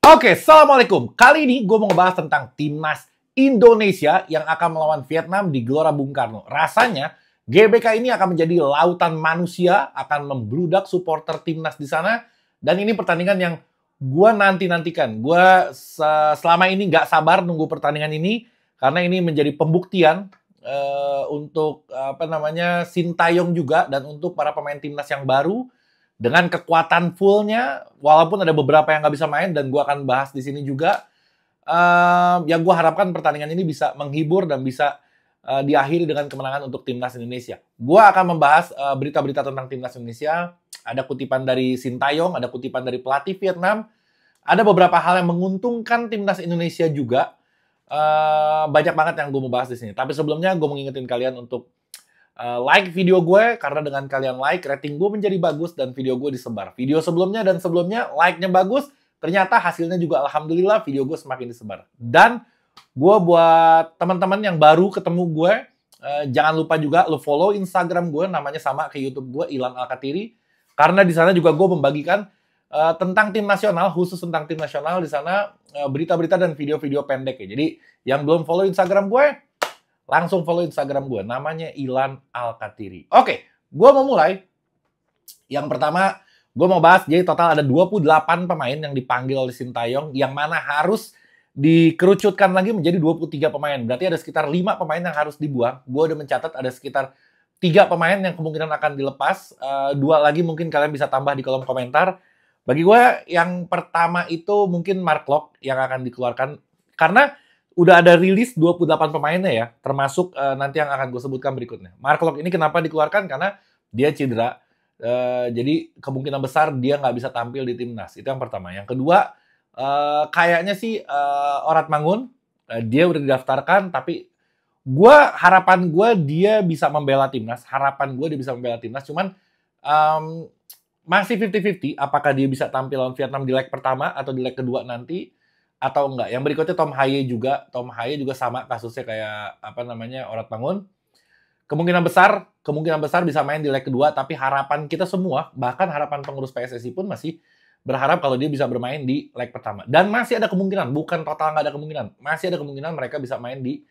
Oke, Assalamualaikum. Kali ini gue mau ngebahas tentang timnas Indonesia yang akan melawan Vietnam di Gelora Bung Karno. Rasanya GBK ini akan menjadi lautan manusia, akan membludak supporter timnas di sana. Dan ini pertandingan yang gue nanti-nantikan. Gue selama ini nggak sabar nunggu pertandingan ini karena ini menjadi pembuktian untuk Sintayong juga dan untuk para pemain timnas yang baru. Dengan kekuatan fullnya, walaupun ada beberapa yang nggak bisa main, dan gue akan bahas di sini juga, yang gue harapkan pertandingan ini bisa menghibur dan bisa diakhiri dengan kemenangan untuk timnas Indonesia. Gue akan membahas berita-berita tentang timnas Indonesia, ada kutipan dari Sintayong, ada kutipan dari pelatih Vietnam, ada beberapa hal yang menguntungkan timnas Indonesia juga, banyak banget yang gue mau bahas di sini. Tapi sebelumnya gue mau ngingetin kalian untuk like video gue, karena dengan kalian like, rating gue menjadi bagus dan video gue disebar. Video sebelumnya dan sebelumnya, like-nya bagus, ternyata hasilnya juga alhamdulillah video gue semakin disebar. Dan gue buat teman-teman yang baru ketemu gue, jangan lupa juga lo follow Instagram gue, namanya sama ke YouTube gue, Ilan Alkatiri. Karena di sana juga gue membagikan tentang tim nasional, khusus tentang tim nasional di sana, berita-berita dan video-video pendek ya. Jadi yang belum follow Instagram gue, langsung follow Instagram gue, namanya Ilan Alkatiri. Oke, gue mau mulai. Yang pertama, gue mau bahas, jadi total ada 28 pemain yang dipanggil oleh Sintayong, yang mana harus dikerucutkan lagi menjadi 23 pemain. Berarti ada sekitar 5 pemain yang harus dibuang. Gue udah mencatat ada sekitar 3 pemain yang kemungkinan akan dilepas. 2 lagi mungkin kalian bisa tambah di kolom komentar. Bagi gue, yang pertama itu mungkin Mark Locke yang akan dikeluarkan. Karena udah ada rilis 28 pemainnya ya, termasuk nanti yang akan gue sebutkan berikutnya. Mark Locke ini kenapa dikeluarkan? Karena dia cedera. Jadi kemungkinan besar dia nggak bisa tampil di timnas. Itu yang pertama. Yang kedua, kayaknya sih Orat Mangun. Dia udah didaftarkan, tapi harapan gue dia bisa membela timnas. Harapan gue dia bisa membela timnas. Cuman masih 50-50 apakah dia bisa tampil lawan Vietnam di leg pertama atau di leg kedua nanti, atau enggak. Yang berikutnya Tom Haye juga sama kasusnya kayak Orat Mangun. Kemungkinan besar bisa main di leg kedua, tapi harapan kita semua, bahkan harapan pengurus PSSI pun masih berharap kalau dia bisa bermain di leg pertama. Dan masih ada kemungkinan, bukan total nggak ada kemungkinan, masih ada kemungkinan mereka bisa main di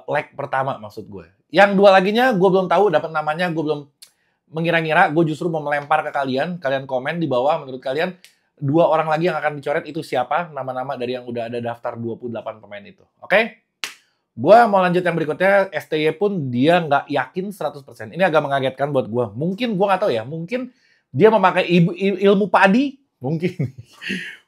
leg pertama maksud gue. Yang 2 laginya gue belum tahu, dapat namanya gue belum mengira-ngira, gue justru mau melempar ke kalian komen di bawah menurut kalian 2 orang lagi yang akan dicoret itu siapa, nama-nama dari yang udah ada daftar 28 pemain itu. Oke? Gue mau lanjut yang berikutnya, STY pun dia nggak yakin 100%. Ini agak mengagetkan buat gue. Mungkin, gue nggak tahu ya, mungkin dia memakai ilmu padi, mungkin.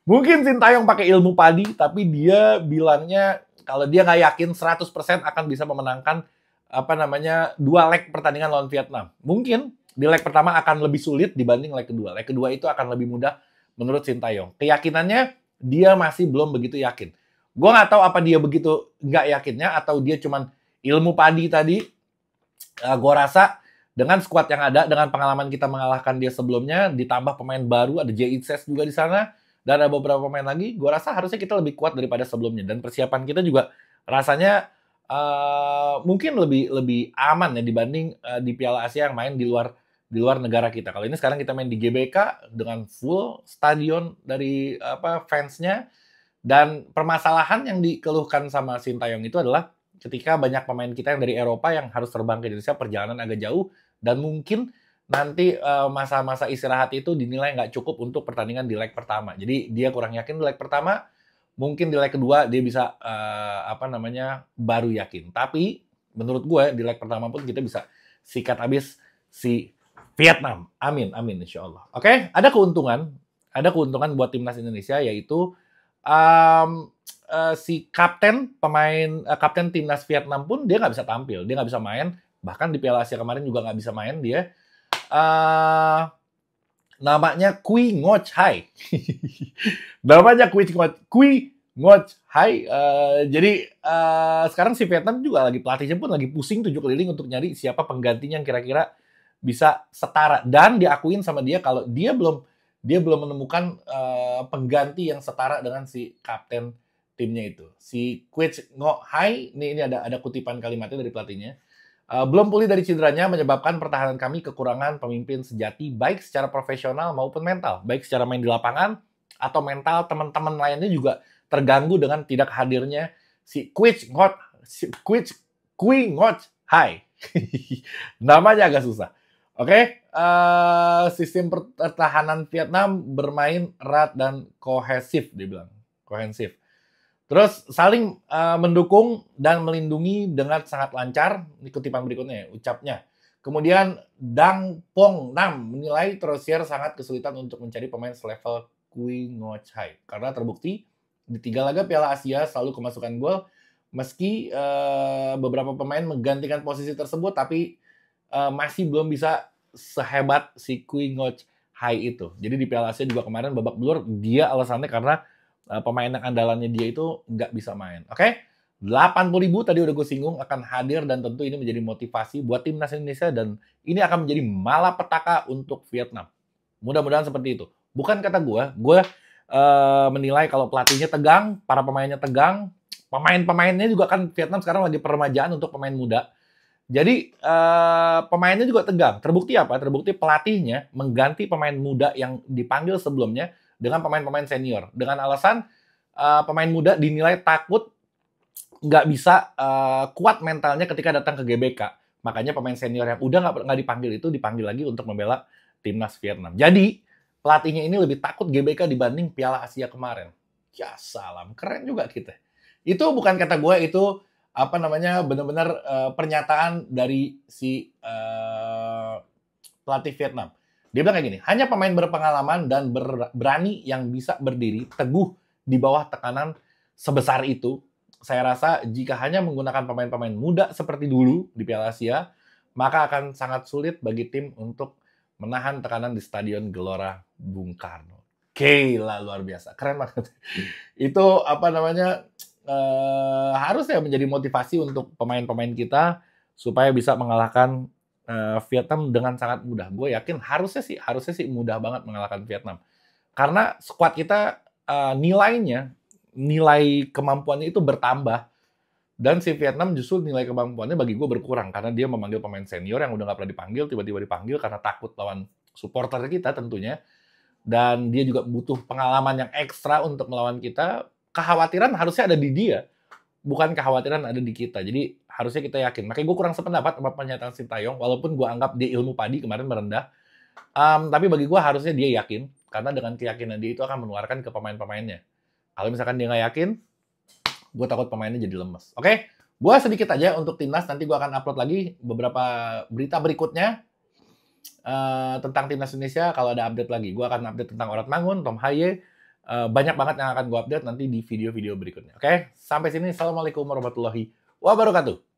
Mungkin Sintayong pakai ilmu padi, tapi dia bilangnya kalau dia nggak yakin 100% akan bisa memenangkan 2 leg pertandingan lawan Vietnam. Mungkin di leg pertama akan lebih sulit dibanding leg kedua. Leg kedua itu akan lebih mudah menurut Sintayong. Keyakinannya dia masih belum begitu yakin. Gue nggak tahu apa dia begitu nggak yakinnya atau dia cuman ilmu padi tadi. Gue rasa dengan skuad yang ada, dengan pengalaman kita mengalahkan dia sebelumnya, ditambah pemain baru, ada Jay Itzes juga di sana, dan ada beberapa pemain lagi, gue rasa harusnya kita lebih kuat daripada sebelumnya. Dan persiapan kita juga rasanya mungkin lebih aman ya dibanding di Piala Asia yang main di luar negara kita. Kalau ini sekarang kita main di GBK dengan full stadion dari fansnya, dan permasalahan yang dikeluhkan sama Sintayong itu adalah ketika banyak pemain kita yang dari Eropa yang harus terbang ke Indonesia, perjalanan agak jauh, dan mungkin nanti masa-masa istirahat itu dinilai nggak cukup untuk pertandingan di leg pertama. Jadi dia kurang yakin di leg pertama, mungkin di leg kedua dia bisa baru yakin. Tapi menurut gue di leg pertama pun kita bisa sikat habis si Vietnam. Amin, amin insya Allah. Oke, ada keuntungan buat timnas Indonesia, yaitu si kapten timnas Vietnam pun dia nggak bisa tampil, dia nggak bisa main. Bahkan di Piala Asia kemarin juga nggak bisa main dia. Namanya Quy Ngo Chai. Namanya Quy Ngo Chai. Jadi sekarang si Vietnam juga pelatihnya pun lagi pusing 7 keliling untuk nyari siapa penggantinya yang kira-kira bisa setara, dan diakuin sama dia kalau dia belum menemukan pengganti yang setara dengan si kapten timnya itu. Si Quich Ngo Hai, ini ada kutipan kalimatnya dari pelatihnya. Belum pulih dari cederanya menyebabkan pertahanan kami kekurangan pemimpin sejati baik secara profesional maupun mental, baik secara main di lapangan atau mental teman-teman lainnya juga terganggu dengan tidak hadirnya si Kui Ngoc Hai. Namanya agak susah. Oke, sistem pertahanan Vietnam bermain erat dan kohesif, dibilang. Kohesif. Terus saling mendukung dan melindungi dengan sangat lancar. Ini kutipan berikutnya ya, ucapnya. Kemudian Dang Pong Nam menilai Trosier sangat kesulitan untuk mencari pemain selevel Kui Ngo Chai. Karena terbukti di 3 laga Piala Asia selalu kemasukan gol. Meski beberapa pemain menggantikan posisi tersebut, tapi masih belum bisa sehebat si Kui Ngo Chai itu. Jadi di Piala Asia juga kemarin babak belur, dia alasannya karena pemain yang andalannya dia itu nggak bisa main. Oke? 80.000 tadi udah gue singgung akan hadir dan tentu ini menjadi motivasi buat timnas Indonesia dan ini akan menjadi malapetaka untuk Vietnam. Mudah-mudahan seperti itu. Bukan kata gue menilai kalau pelatihnya tegang, para pemainnya tegang, pemain-pemainnya juga kan Vietnam sekarang lagi peremajaan untuk pemain muda. Jadi pemainnya juga tegang. Terbukti apa? Terbukti pelatihnya mengganti pemain muda yang dipanggil sebelumnya dengan pemain-pemain senior. Dengan alasan pemain muda dinilai takut nggak bisa kuat mentalnya ketika datang ke GBK. Makanya pemain senior yang udah nggak dipanggil itu dipanggil lagi untuk membela timnas Vietnam. Jadi pelatihnya ini lebih takut GBK dibanding Piala Asia kemarin. Ya salam, keren juga kita. Itu bukan kata gue, itu apa namanya benar-benar pernyataan dari si pelatih Vietnam. Dia bilang kayak gini, hanya pemain berpengalaman dan berani yang bisa berdiri teguh di bawah tekanan sebesar itu. Saya rasa jika hanya menggunakan pemain-pemain muda seperti dulu di Piala Asia, maka akan sangat sulit bagi tim untuk menahan tekanan di Stadion Gelora Bung Karno. Gila, luar biasa. Keren banget. Itu apa namanya, harusnya menjadi motivasi untuk pemain-pemain kita supaya bisa mengalahkan Vietnam dengan sangat mudah. Gue yakin harusnya sih mudah banget mengalahkan Vietnam. Karena skuad kita nilai kemampuannya itu bertambah. Dan si Vietnam justru nilai kemampuannya bagi gue berkurang. Karena dia memanggil pemain senior yang udah nggak pernah dipanggil, tiba-tiba dipanggil karena takut lawan supporter kita tentunya. Dan dia juga butuh pengalaman yang ekstra untuk melawan kita. Kekhawatiran harusnya ada di dia. Bukan kekhawatiran ada di kita. Jadi harusnya kita yakin. Makanya gue kurang sependapat sama pernyataan Sintayong. Walaupun gue anggap dia ilmu padi kemarin merendah. Tapi bagi gue harusnya dia yakin. Karena dengan keyakinan dia itu akan menularkan ke pemain-pemainnya. Kalau misalkan dia nggak yakin, gue takut pemainnya jadi lemes. Oke? Gue sedikit aja untuk timnas. Nanti gue akan upload lagi beberapa berita berikutnya tentang timnas Indonesia. Kalau ada update lagi, gue akan update tentang Orat Mangun, Tom Haye. Banyak banget yang akan gue update nanti di video-video berikutnya. Oke? Sampai sini. Assalamualaikum warahmatullahi wabarakatuh.